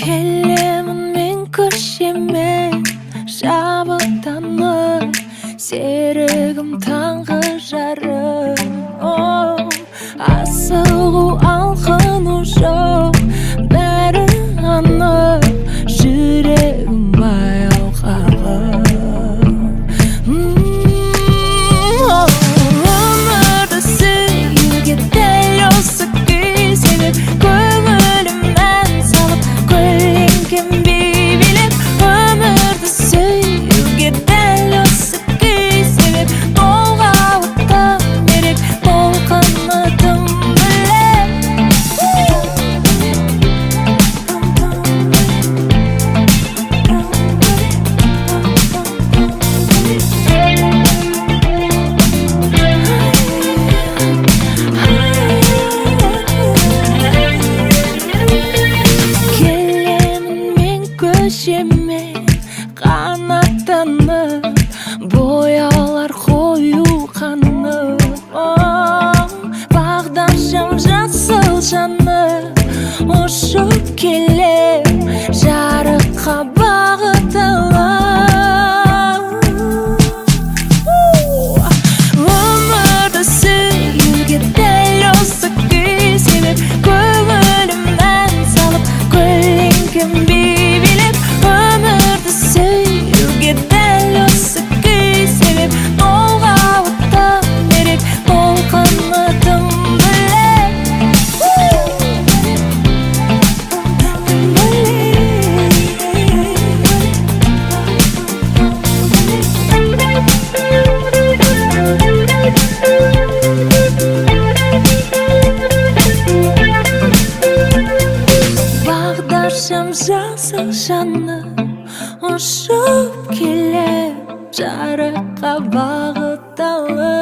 Келемін мен көшемен шабыттанып, серігім таңғы жарым. Асығу алқыну жоқ, бәрі анық, жүрегім баяу қағып. Өмірді сүюге дәл осы күй себеп, көңілім ән салып, көлеңкем билеп. Өмірді сүюге дәл осы күй себеп, толғауыттым керек, толқыныдым көшемен қанаттанып, бояулар қою қанып. Бағдаршам жасыл жанып, ұшып келем жарыққа бағыт алып. Өмірді сүюге дәл осы күй себеп, көңілім ән салып, көлеңкем билеп. Өмірді сүюге дәл осы күй себеп, толғауыттым керек, толқыныдым бағдаршам жасыл жанып, ұшып келем жарыққа бағыт алып.